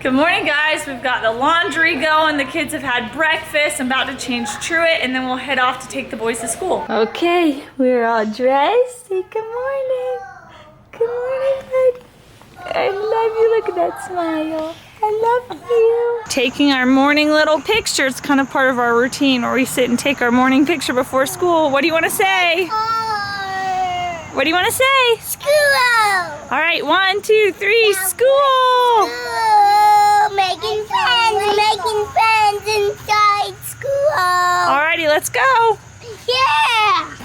Good morning, guys. We've got the laundry going. The kids have had breakfast. I'm about to change Truett, and then we'll head off to take the boys to school. Okay, we're all dressed. Say good morning. Good morning, buddy. I love you. Look at that smile. I love you. Taking our morning little picture. It's kind of part of our routine where we sit and take our morning picture before school. What do you want to say? What do you want to say? School! All right, 1, 2, 3, school! Making friends inside school! Alrighty, let's go! Yeah!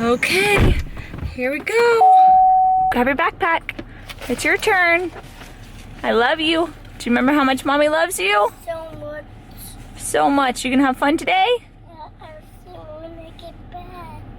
Okay, here we go. Grab your backpack. It's your turn. I love you. Do you remember how much Mommy loves you? So much. So much. You gonna have fun today? I'll see when I get back.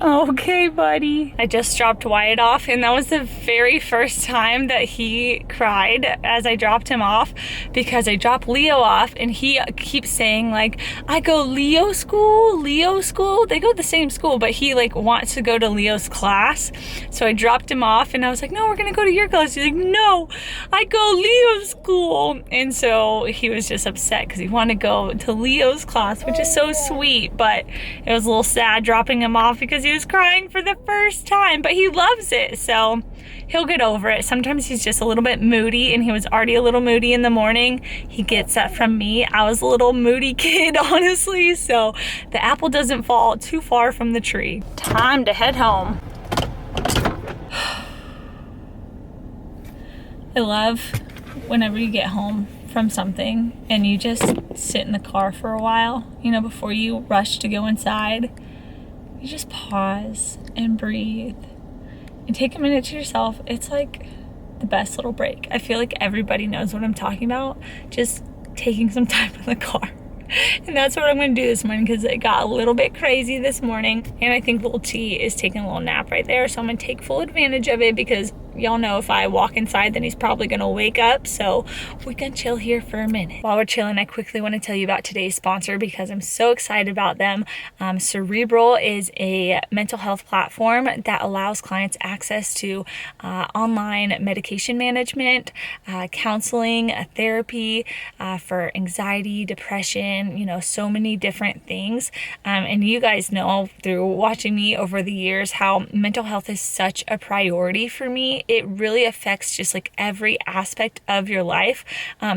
Okay, buddy. I just dropped Wyatt off, and that was the very first time that he cried as I dropped him off, because I dropped Leo off and he keeps saying like, I go Leo school, Leo school. They go to the same school, but he like wants to go to Leo's class. So I dropped him off and I was like, no, we're gonna go to your class. He's like, no, I go Leo school. And so he was just upset because he wanted to go to Leo's class, which is so sweet, but it was a little sad dropping him off because he was crying for the first time, but he loves it, so he'll get over it. Sometimes he's just a little bit moody, and he was already a little moody in the morning. He gets that from me. I was a little moody kid, honestly, so the apple doesn't fall too far from the tree. Time to head home. I love whenever you get home from something and you just sit in the car for a while, you know, before you rush to go inside. You just pause and breathe and take a minute to yourself. It's like the best little break. I feel like everybody knows what I'm talking about. Just taking some time in the car. And that's what I'm gonna do this morning because it got a little bit crazy this morning. And I think little T is taking a little nap right there. So I'm gonna take full advantage of it because y'all know if I walk inside, then he's probably gonna wake up. So we can chill here for a minute. While we're chilling, I quickly wanna tell you about today's sponsor because I'm so excited about them. Cerebral is a mental health platform that allows clients access to online medication management, counseling, therapy for anxiety, depression, you know, so many different things. And you guys know through watching me over the years how mental health is such a priority for me. It really affects just like every aspect of your life.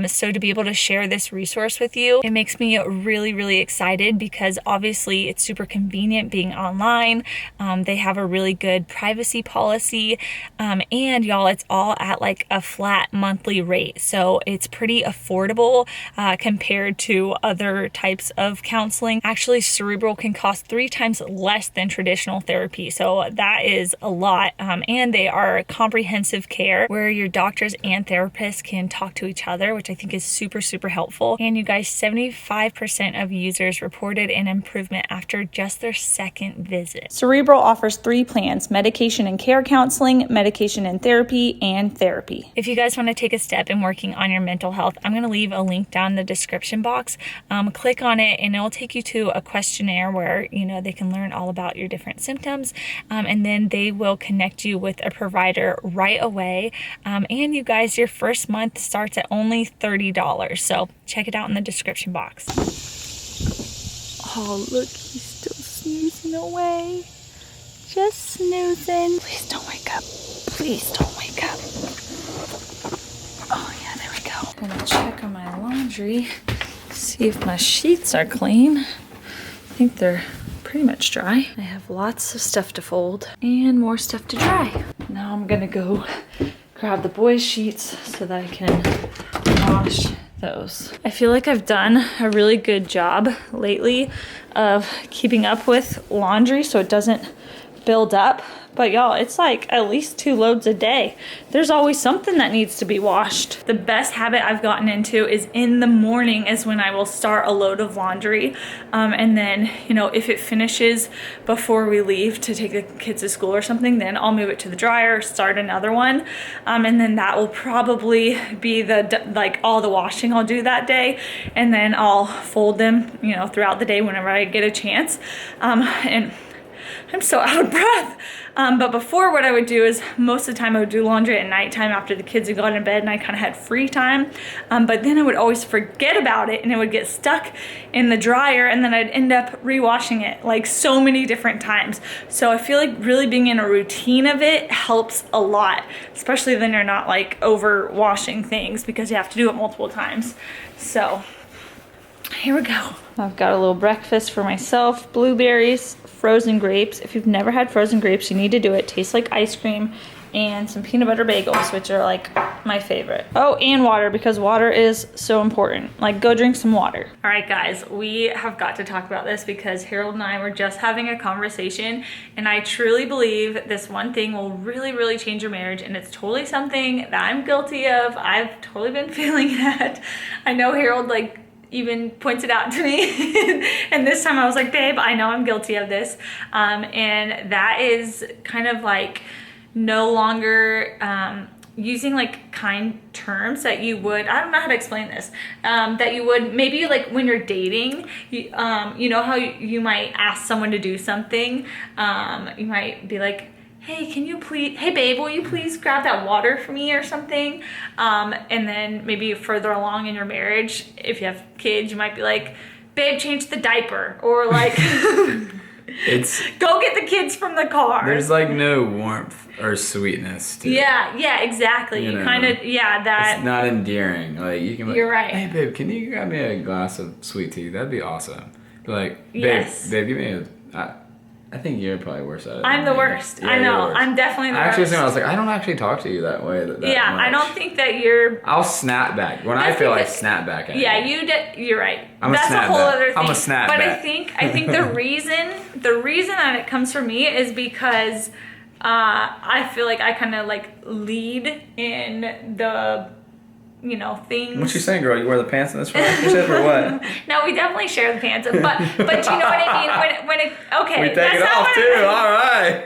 So to be able to share this resource with you, it makes me really, really excited because obviously it's super convenient being online. They have a really good privacy policy. And y'all, it's all at like a flat monthly rate. So it's pretty affordable compared to other types of counseling. Actually, Cerebral can cost 3 times less than traditional therapy. So that is a lot. And they are comprehensive care where your doctors and therapists can talk to each other, which I think is super, super helpful. And you guys, 75% of users reported an improvement after just their second visit. Cerebral offers 3 plans: medication and care counseling, medication and therapy, and therapy. If you guys want to take a step in working on your mental health, I'm going to leave a link down in the description box. Click on it and it'll take you to a questionnaire where, you know, they can learn all about your different symptoms. And then they will connect you with a provider right away. And you guys, your first month starts at only $30. So check it out in the description box. Oh, look, he's still snoozing away. Just snoozing. Please don't wake up. Please don't wake up. Oh yeah, there we go. I'm gonna check on my laundry, see if my sheets are clean. I think they're pretty much dry. I have lots of stuff to fold and more stuff to dry. Now I'm gonna go grab the boys' sheets so that I can wash those. I feel like I've done a really good job lately of keeping up with laundry so it doesn't build up. But y'all, it's like at least 2 loads a day. There's always something that needs to be washed. The best habit I've gotten into is in the morning is when I will start a load of laundry. And then, you know, if it finishes before we leave to take the kids to school or something, then I'll move it to the dryer, start another one. And then that will probably be like all the washing I'll do that day. And then I'll fold them, you know, throughout the day whenever I get a chance. And I'm so out of breath. But before, what I would do is most of the time I would do laundry at nighttime after the kids had gone to bed and I kind of had free time. But then I would always forget about it and it would get stuck in the dryer and then I'd end up rewashing it like so many different times. So I feel like really being in a routine of it helps a lot, especially then you're not like over washing things because you have to do it multiple times. So here we go. I've got a little breakfast for myself, blueberries, frozen grapes. If you've never had frozen grapes, you need to do it. Tastes like ice cream, and some peanut butter bagels, which are like my favorite. Oh, and water, because water is so important. Like, go drink some water. All right, guys, we have got to talk about this because Harold and I were just having a conversation, and I truly believe this one thing will really, really change your marriage, and it's totally something that I'm guilty of. I've totally been feeling that. I know Harold, like, even points it out to me and this time I was like, babe, I know I'm guilty of this, and that is kind of like no longer using like kind terms that you would, I don't know how to explain this, that you would maybe like when you're dating, you know how you might ask someone to do something, you might be like, hey, can you please, hey babe, will you please grab that water for me or something? And then maybe further along in your marriage, if you have kids, you might be like, babe, change the diaper, or like, it's go get the kids from the car. There's like no warmth or sweetness to it. Yeah, exactly. You kind of, that. It's not endearing. Like you can. You're right. Hey babe, can you grab me a glass of sweet tea? That'd be awesome. But like, babe, yes. babe, give me a. I think you're probably worse at it. I'm the worst. Yeah, I know. I'm definitely the worst. I was like, I don't actually talk to you that way. That yeah, much. I don't think that you're. I'll snap back when I feel like snap back. At yeah, you. You're right. That's a whole other thing. I'm a snap but back. I think the reason that it comes from me is because I feel like I kind of like lead in the, things. What you saying, girl? You wear the pants in this relationship or what? No, we definitely share the pants, but you know what I mean. When it okay, we take it off too. All right.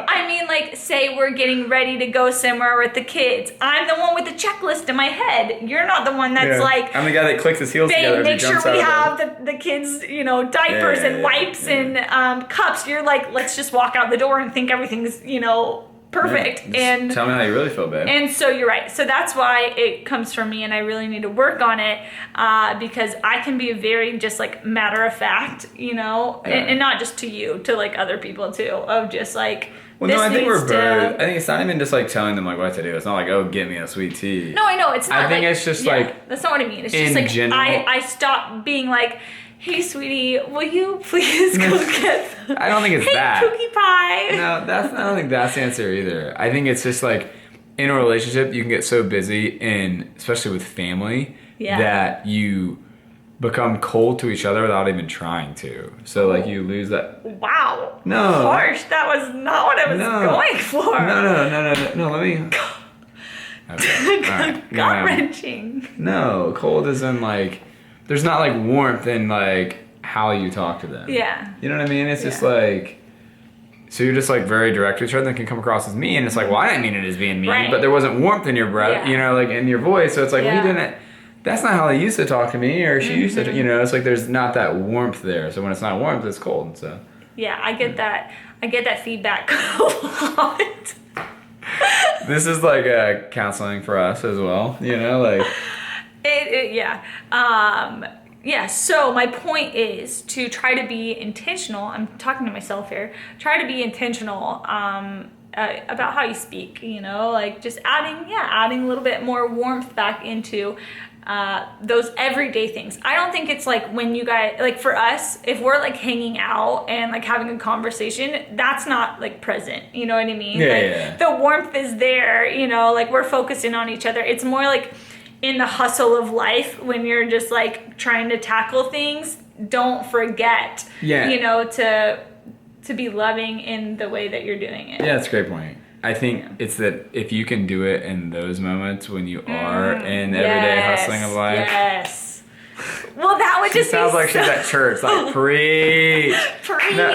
I mean, like, say we're getting ready to go somewhere with the kids. I'm the one with the checklist in my head. You're not the one that's like. I'm the guy that clicks his heels together. Make sure we have the kids, diapers and wipes and cups. You're like, let's just walk out the door and think everything's, perfect. Yeah, and tell me how you really feel, babe. And so you're right. So that's why it comes from me, and I really need to work on it because I can be very just like matter of fact, and not just to you, to like other people too, of just like. Well, no, I think we're both. I think it's not even just like telling them like what to do. It's not like, oh, get me a sweet tea. No, I know it's not. I think it's just like that's not what I mean. It's just like general, I stopped being like, hey, sweetie, will you please go get I don't think it's that. Cookie pie. No, I don't think that's the answer either. I think it's just like in a relationship, you can get so busy, and especially with family, that you become cold to each other without even trying to. So like you lose that. Wow. No. Harsh. That was not what I was going for. No. Let me. Okay. Right. Gut wrenching. No, cold isn't like. There's not like warmth in like how you talk to them. Yeah. You know what I mean? It's just like, so you're just like very direct to each other and can come across as mean. It's like, well, I didn't mean it as being mean, but there wasn't warmth in your breath, like in your voice. So it's like, we didn't, that's not how they used to talk to me, or she used to, it's like there's not that warmth there. So when it's not warmth, it's cold. So. Yeah, I get that. I get that feedback a lot. This is like counseling for us as well, like. So my point is to try to be intentional. I'm talking to myself here. Try to be intentional about how you speak, like just adding a little bit more warmth back into those everyday things. I don't think it's like when you guys, like for us, if we're like hanging out and like having a conversation, that's not like present. You know what I mean? The warmth is there, like we're focusing on each other. It's more like in the hustle of life when you're just like trying to tackle things, don't forget, to be loving in the way that you're doing it. Yeah, that's a great point. I think it's that if you can do it in those moments when you are in everyday hustling of life. Yes. Well, that would just sounds like she's at church, like preach. Though,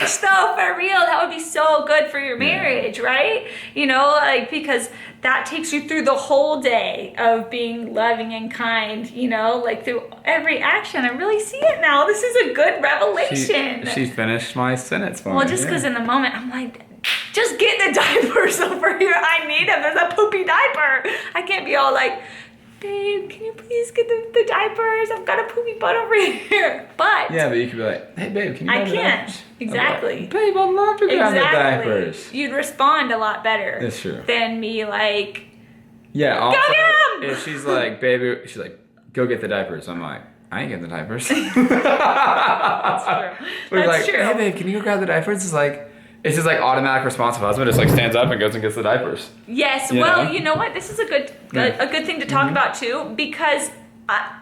for real. That would be so good for your marriage, right? Like because that takes you through the whole day of being loving and kind, you know, like through every action. I really see it now. This is a good revelation. She finished my sentence for me. Well, just because in the moment I'm like, just get the diapers over here. I need them. There's a poopy diaper. I can't be all like, babe, can you please get the diapers? I've got a poopy butt over here. But yeah, but you could be like, hey, babe, can you grab the diapers? Exactly. Like, babe, I'd love to grab the diapers. You'd respond a lot better. That's true. Than me like, yeah, also, go get 'em! If she's like, baby, she's like, go get the diapers. I'm like, I ain't getting the diapers. That's true. We're That's like, true. hey, babe, can you go grab the diapers? It's just like automatic response of husband just like stands up and goes and gets the diapers. Yes. You Well, know? you know what? This is a good thing to talk about too, because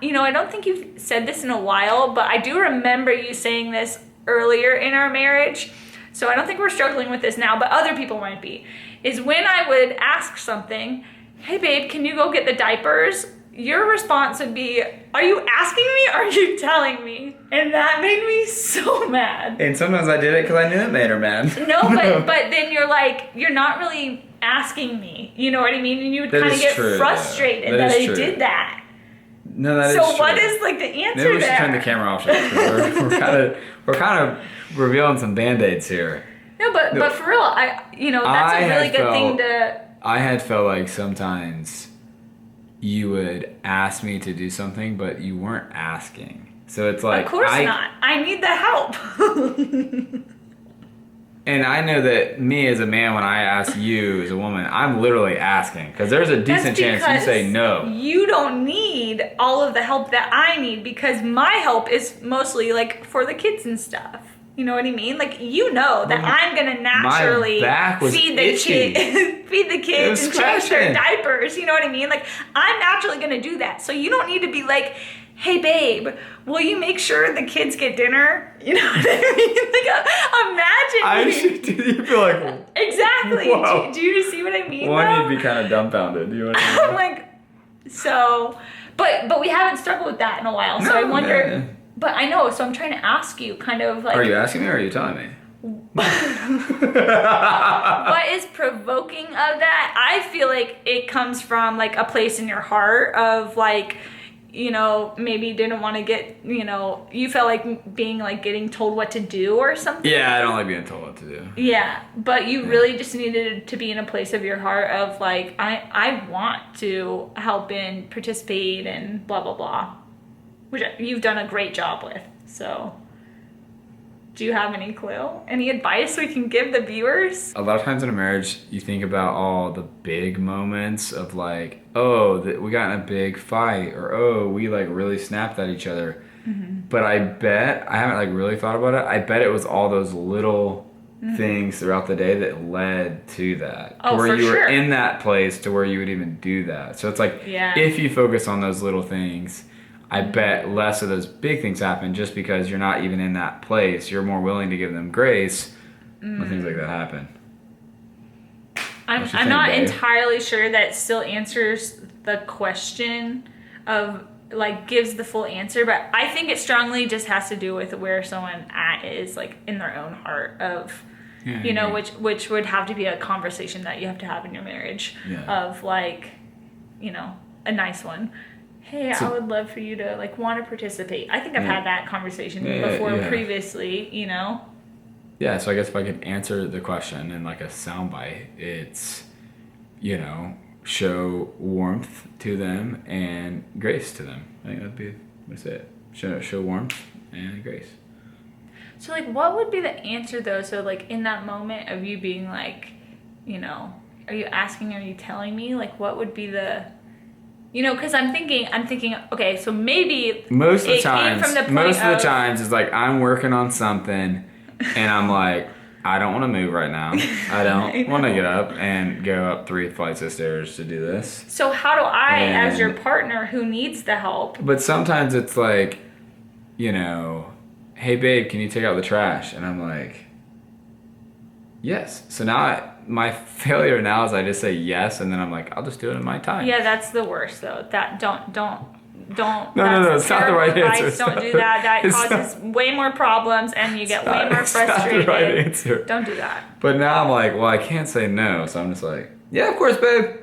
you know, I don't think you've said this in a while, but I do remember you saying this earlier in our marriage. So I don't think we're struggling with this now, but other people might be. Is when I would ask something, hey babe, can you go get the diapers? Your response would be, are you asking me or are you telling me? And that made me so mad. And sometimes I did it because I knew it made her mad. No, but then you're like, you're not really asking me. You know what I mean? And you would kind of get frustrated that I did that. No, that is so true. what is like the answer Maybe we should there? turn the camera off. We're kind of revealing some band-aids here. No, but for real, that's a really good thing to. I had felt like sometimes you would ask me to do something, but you weren't asking. So it's like, of course not. I need the help. And I know that me as a man, when I ask you as a woman, I'm literally asking because there's a decent chance you say no. You don't need all of the help that I need because my help is mostly like for the kids and stuff. You know what I mean? Like, you know that I'm gonna naturally feed the kids and change their diapers. You know what I mean? Like, I'm naturally gonna do that. So you don't need to be like, hey babe, will you make sure the kids get dinner? You know what I mean? Like, imagine. You feel like, exactly. Whoa. Do you see what I mean? One, you'd be kind of dumbfounded. You know what I mean? I'm like, so, but we haven't struggled with that in a while. So I wonder. Man. But I know, so I'm trying to ask you kind of like... Are you asking me or are you telling me? What is provoking of that? I feel like it comes from like a place in your heart of like, you know, maybe didn't want to get, you know, you felt like being like getting told what to do or something. Yeah, I don't like being told what to do. Yeah, but you really just needed to be in a place of your heart of like, I want to help and participate and blah, blah, blah. Which you've done a great job with. So, do you have any clue? Any advice we can give the viewers? A lot of times in a marriage, you think about all the big moments of like, oh, we got in a big fight, or oh, we like really snapped at each other. Mm-hmm. But I bet, I haven't like really thought about it, I bet it was all those little things throughout the day that led to that. Oh, to where for you were sure. in that place to where you would even do that. So it's like, if you focus on those little things, I bet less of those big things happen just because you're not even in that place. You're more willing to give them grace when things like that happen. I'm not entirely sure that still answers the question of like gives the full answer, but I think it strongly just has to do with where someone is like in their own heart of which would have to be a conversation that you have to have in your marriage of like, you know, a nice one. Hey, I would love for you to like want to participate. I think I've had that conversation before previously, you know? Yeah, so I guess if I could answer the question in like a soundbite, it's, you know, show warmth to them and grace to them. I think that's it. Show warmth and grace. So like what would be the answer though? So like in that moment of you being like, you know, are you asking, are you telling me? Like what would be the... You know, because I'm thinking, okay, so maybe most of the times is like I'm working on something, and I'm like, I don't want to move right now. I don't want to get up and go up 3 flights of stairs to do this. So how do I, as your partner who needs the help? But sometimes it's like, you know, hey babe, can you take out the trash? And I'm like, yes. So now my failure now is I just say yes, and then I'm like, I'll just do it in my time. Yeah, that's the worst though. That don't. No, it's not the right answer. Don't do that. That causes way more problems, and you get way more frustrated. It's not the right answer. Don't do that. But now I'm like, well, I can't say no, so I'm just like, yeah, of course, babe.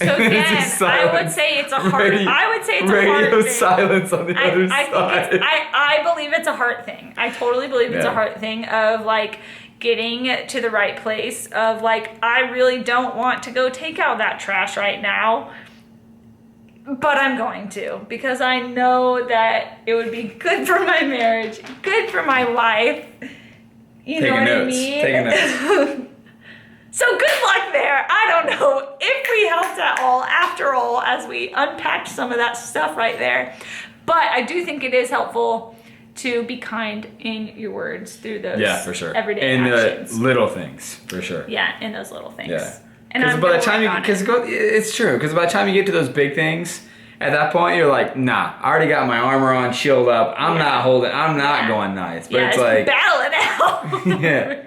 So again, I would say it's a hard. I would say it's a hard thing. Radio silence on the other side. I believe it's a heart thing. I totally believe it's a heart thing of like getting to the right place of like, I really don't want to go take out that trash right now, but I'm going to, because I know that it would be good for my marriage, good for my life. You know what I mean? Taking notes. So good luck there. I don't know if we helped at all after all as we unpacked some of that stuff right there. But I do think it is helpful to be kind in your words through those for sure. everyday in actions. The little things, for sure. Yeah, in those little things. Yeah. And I'm by the time it's true, because by the time you get to those big things, at that point you're like, nah, I already got my armor on, shield up. I'm not going nice. But it's like battle it out. Yeah.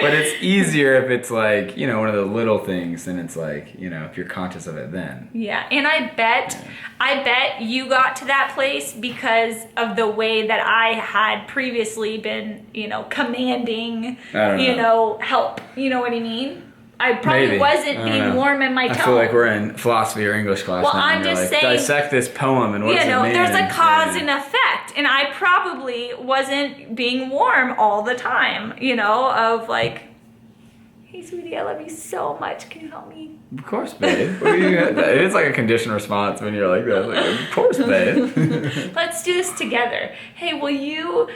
But it's easier if it's like, you know, one of the little things, then it's like, you know, if you're conscious of it then. Yeah, and I bet you got to that place because of the way that I had previously been, you know, commanding, you know, help. You know what I mean? I probably wasn't being warm in my tone. I feel like we're in philosophy or English class now. I'm just saying, dissect this poem and what does it mean? There's a cause and effect, and I probably wasn't being warm all the time, you know, of like, hey sweetie, I love you so much, can you help me? Of course, babe. It is like a conditioned response when you're like that. Like, of course, babe. Let's do this together. Hey, will you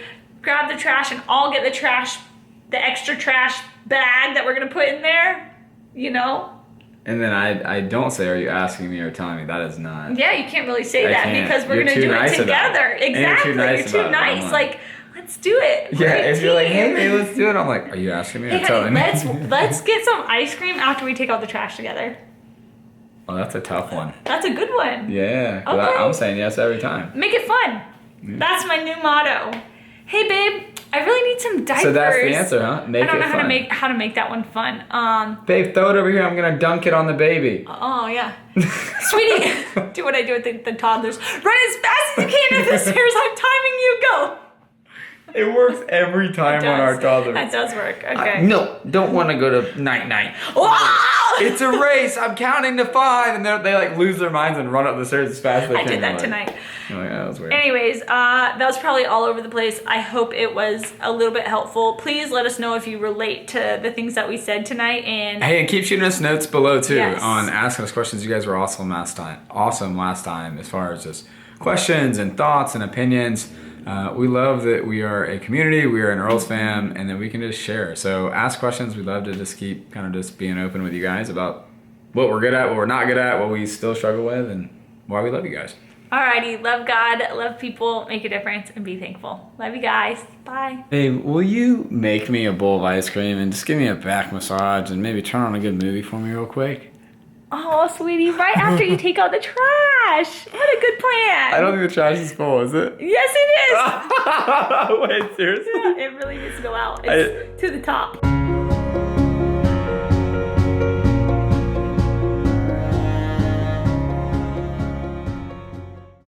grab the trash and I'll get the extra trash bag that we're gonna put in there, you know? And then I don't say, are you asking me or telling me? That is not. Yeah, you can't really say that because we're gonna do it together. Exactly. You're too nice. Like, let's do it. Yeah, if you're like, hey, let's do it. I'm like, are you asking me or telling me? Let's get some ice cream after we take out the trash together. Oh, that's a tough one. That's a good one. Yeah. Okay. I'm saying yes every time. Make it fun. Yeah. That's my new motto. Hey, babe, I really need some diapers. So that's the answer, huh? I don't know how to make that one fun. Babe, throw it over here. I'm gonna dunk it on the baby. Oh yeah, sweetie, do what I do with the toddlers. Run as fast as you can up the stairs. I'm timing you. Go. It works every time on our toddlers. That does work. Okay. No, don't want to go to night. Wow! It's a race. I'm counting to 5, and they like lose their minds and run up the stairs as fast as they can. I did that tonight. You're like, oh, that was weird. Anyways, that was probably all over the place. I hope it was a little bit helpful. Please let us know if you relate to the things that we said tonight. And keep shooting us notes below too on asking us questions. You guys were awesome last time as far as just questions and thoughts and opinions. We love that we are a community, we are an Earls fam, and that we can just share. So ask questions. We'd love to just keep kind of just being open with you guys about what we're good at, what we're not good at, what we still struggle with, and why we love you guys. Alrighty, love God, love people, make a difference, and be thankful. Love you guys. Bye. Hey, will you make me a bowl of ice cream and just give me a back massage and maybe turn on a good movie for me real quick? Oh, sweetie, right after you take out the trash. What a good plan. I don't think the trash is full, is it? Yes, it is. Wait, seriously? Yeah, it really needs to go out. It's to the top.